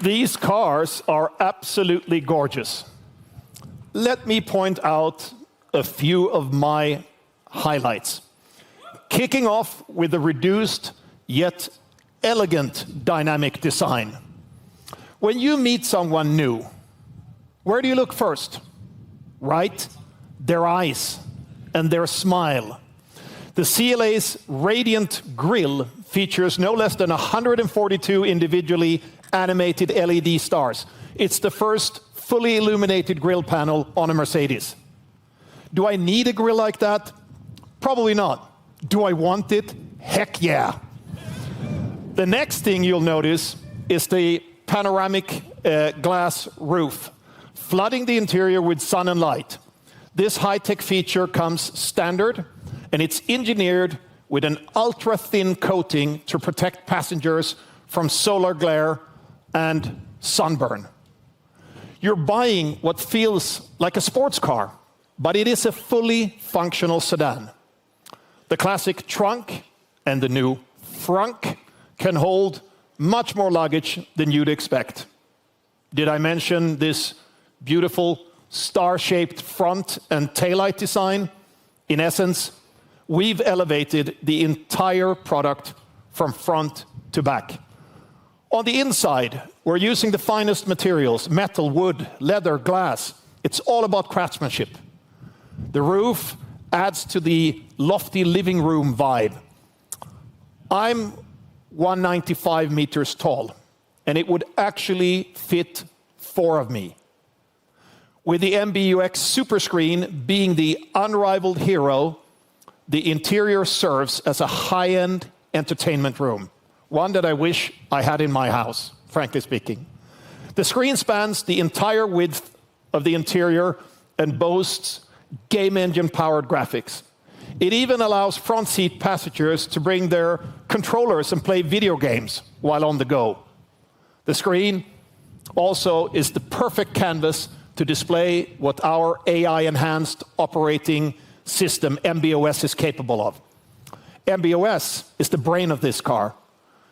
These cars are absolutely gorgeous. Let me point out a few of my highlights. Kicking off with a reduced yet elegant dynamic design. When you meet someone new, where do you look first? Right? Their eyes and their smile. The CLA's radiant grille features no less than 142 individually animated LED stars. It's the first fully illuminated grille panel on a Mercedes. Do I need a grille like that? Probably not. Do I want it? Heck yeah. The next thing you'll notice is the panoramic glass roof, flooding the interior with sun and light. This high-tech feature comes standard, and it's engineered with an ultra-thin coating to protect passengers from solar glare and sunburn. You're buying what feels like a sports car, but it is a fully functional sedan. The classic trunk and the new frunk can hold much more luggage than you'd expect. Did I mention this beautiful star-shaped front and taillight design? In essence, we've elevated the entire product from front to back. On the inside, we're using the finest materials: metal, wood, leather, glass. It's all about craftsmanship. The roof adds to the lofty living room vibe. I'm 195 meters tall, and it would actually fit 4 of me. With the MBUX Superscreen being the unrivaled hero, the interior serves as a high-end entertainment room, one that I wish I had in my house, frankly speaking. The screen spans the entire width of the interior and boasts game engine-powered graphics. It even allows front seat passengers to bring their controllers and play video games while on the go. The screen also is the perfect canvas to display what our AI-enhanced operating system, MB.OS, is capable of. MB.OS is the brain of this car,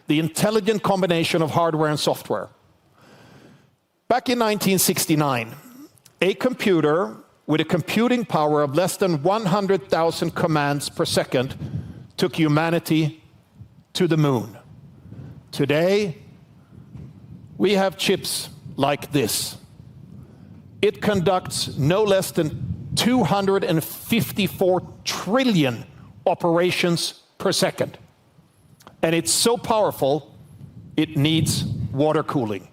the intelligent combination of hardware and software. Back in 1969, a computer with a computing power of less than 100,000 commands per second took humanity to the moon. Today, we have chips like this. It conducts no less than 254 trillion operations per second. And it's so powerful, it needs water cooling.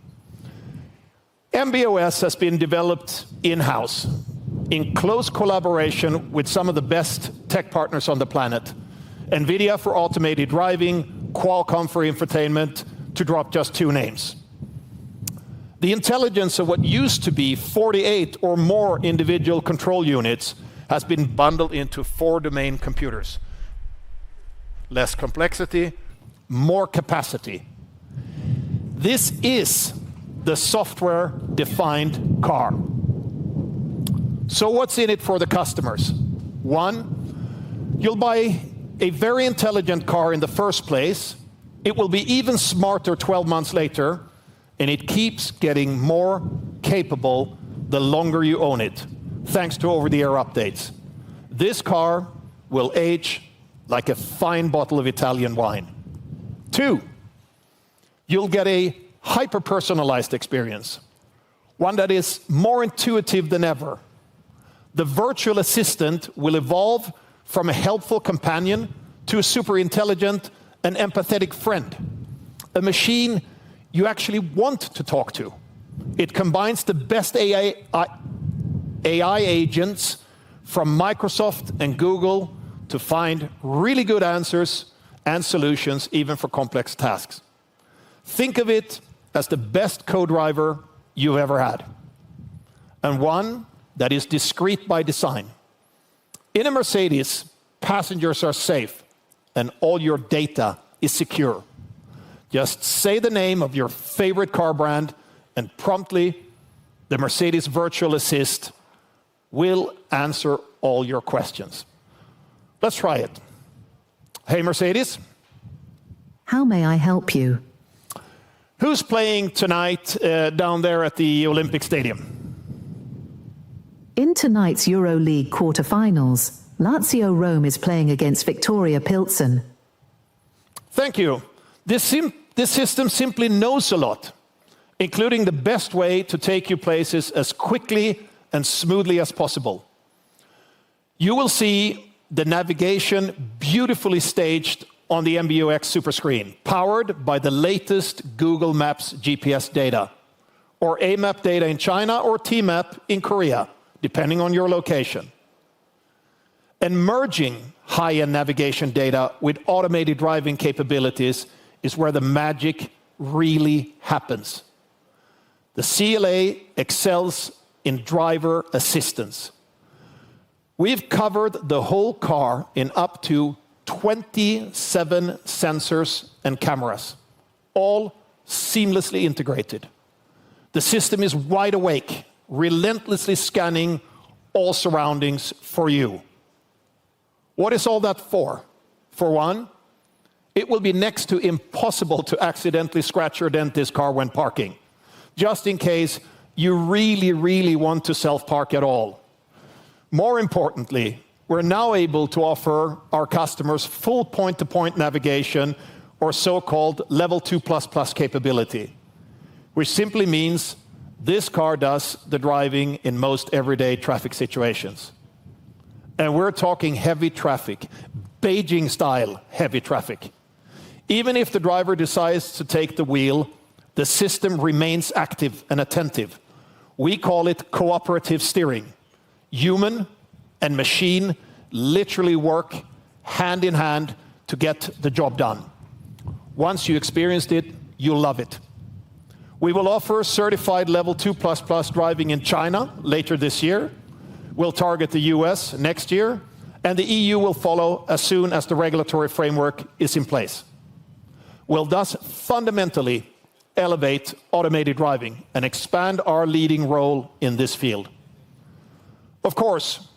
MB.OS has been developed in-house, in close collaboration with some of the best tech partners on the planet. NVIDIA for automated driving, Qualcomm for infotainment, to drop just 2 names. The intelligence of what used to be 48 or more individual control units has been bundled into 4 domain computers. Less complexity, more capacity. This is the software-defined car. So what's in it for the customers? 1, you'll buy a very intelligent car in the first place. It will be even smarter 12 months later, and it keeps getting more capable the longer you own it, thanks to over-the-air updates. This car will age like a fine bottle of Italian wine. 2, you'll get a hyper-personalized experience, one that is more intuitive than ever. The virtual assistant will evolve from a helpful companion to a super intelligent and empathetic friend, a machine you actually want to talk to. It combines the best AI agents from Microsoft and Google to find really good answers and solutions, even for complex tasks. Think of it as the best co-driver you've ever had, and one that is discreet by design. In a Mercedes, passengers are safe, and all your data is secure. Just say the name of your favorite car brand, and promptly, the Mercedes Virtual Assist will answer all your questions. Let's try it. Hey, Mercedes. How may I help you? Who's playing tonight down there at the Olympic Stadium? In tonight's EuroLeague quarter-finals, Lazio Rome is playing against Victoria Pilsen. Thank you. This system simply knows a lot, including the best way to take you places as quickly and smoothly as possible. You will see the navigation beautifully staged on the MBUX Superscreen, powered by the latest Google Maps GPS data, or AMAP data in China or TMAP in Korea, depending on your location. And merging high-end navigation data with automated driving capabilities is where the magic really happens. The CLA excels in driver assistance. We've covered the whole car in up to 27 sensors and cameras, all seamlessly integrated. The system is wide awake, relentlessly scanning all surroundings for you. What is all that for? For one, it will be next to impossible to accidentally scratch or dent this car when parking, just in case you really want to self-park at all. More importantly, we're now able to offer our customers full point-to-point navigation, or so-called level 2++ capability, which simply means this car does the driving in most everyday traffic situations. And we're talking heavy traffic, Beijing-style heavy traffic. Even if the driver decides to take the wheel, the system remains active and attentive. We call it cooperative steering. Human and machine literally work hand in hand to get the job done. Once you experienced it, you'll love it. We will offer certified level 2++ driving in China later this year. We'll target the US next year, and the EU will follow as soon as the regulatory framework is in place. We'll thus fundamentally elevate automated driving and expand our leading role in this field. Of course,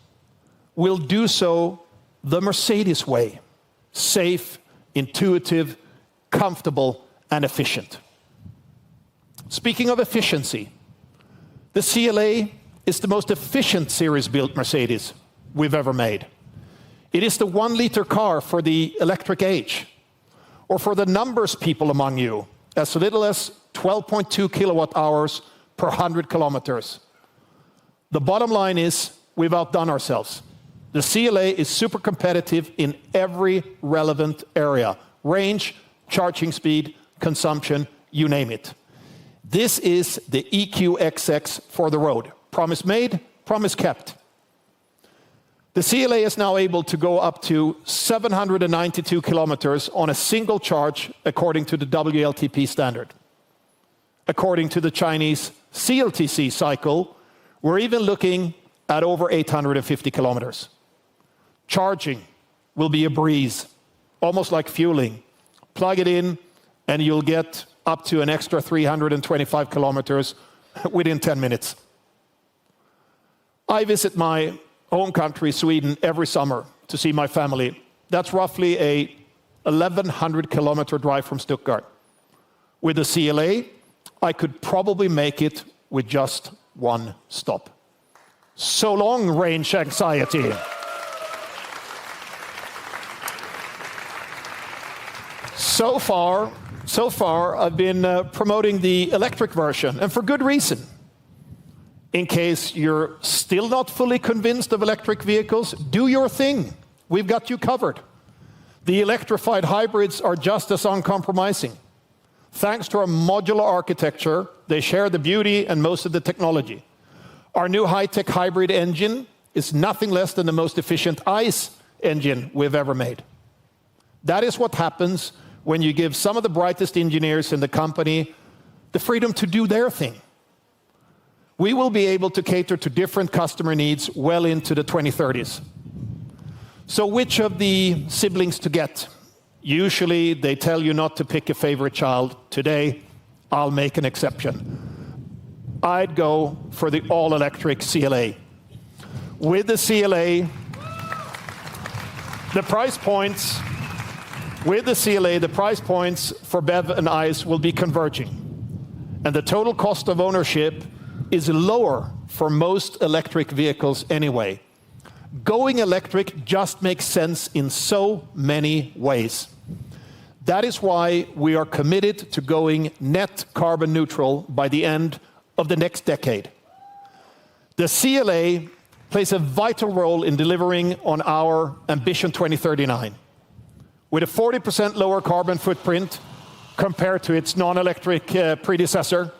we'll do so the Mercedes way: safe, intuitive, comfortable, and efficient. Speaking of efficiency, the CLA is the most efficient series-built Mercedes we've ever made. It is the 1-liter car for the electric age, or for the numbers people among you, as little as 12.2 kilowatt hours per 100 kilometers. The bottom line is, we've outdone ourselves. The CLA is super competitive in every relevant area: range, charging speed, consumption, you name it. This is the EQXX for the road. Promise made, promise kept. The CLA is now able to go up to 792 kilometers on a single charge, according to the WLTP standard. According to the Chinese CLTC cycle, we're even looking at over 850 kilometers. Charging will be a breeze, almost like fueling. Plug it in, and you'll get up to an extra 325 kilometers within 10 minutes. I visit my home country, Sweden, every summer to see my family. That's roughly a 1,100 kilometer drive from Stuttgart. With the CLA, I could probably make it with just one stop. So long, range anxiety. So far, I've been promoting the electric version, and for good reason. In case you're still not fully convinced of electric vehicles, do your thing. We've got you covered. The electrified hybrids are just as uncompromising. Thanks to our modular architecture, they share the beauty and most of the technology. Our new high-tech hybrid engine is nothing less than the most efficient ICE engine we've ever made. That is what happens when you give some of the brightest engineers in the company the freedom to do their thing. We will be able to cater to different customer needs well into the 2030s. So which of the siblings to get? Usually they tell you not to pick a favorite child. Today, I'll make an exception. I'd go for the all-electric CLA. With the CLA, the price points for BEV and ICE will be converging. and the total cost of ownership is lower for most electric vehicles anyway. Going electric just makes sense in so many ways. That is why we are committed to going net carbon neutral by the end of the next decade. The CLA plays a vital role in delivering on our Ambition 2039. With a 40% lower carbon footprint compared to its non-electric predecessor,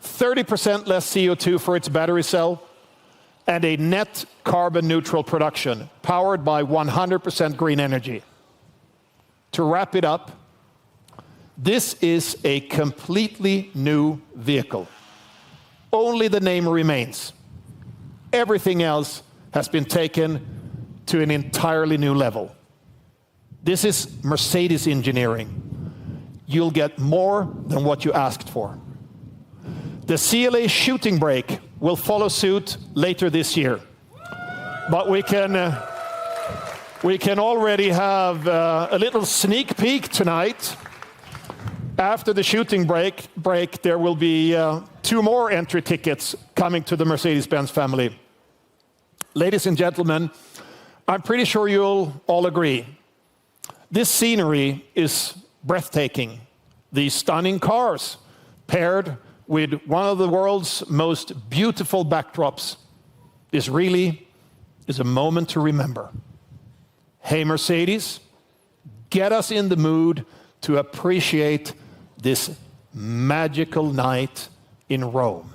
30% less CO2 for its battery cell, and a net carbon neutral production powered by 100% green energy. To wrap it up, this is a completely new vehicle. Only the name remains. Everything else has been taken to an entirely new level. This is Mercedes engineering. You'll get more than what you asked for. The CLA shooting brake will follow suit later this year. But we can already have a little sneak peek tonight. After the shooting break, there will be 2 more entry tickets coming to the Mercedes Benz family. Ladies and gentlemen, I'm pretty sure you'll all agree. This scenery is breathtaking. These stunning cars, paired with one of the world's most beautiful backdrops, this really is a moment to remember. Hey, Mercedes, get us in the mood to appreciate this magical night in Rome.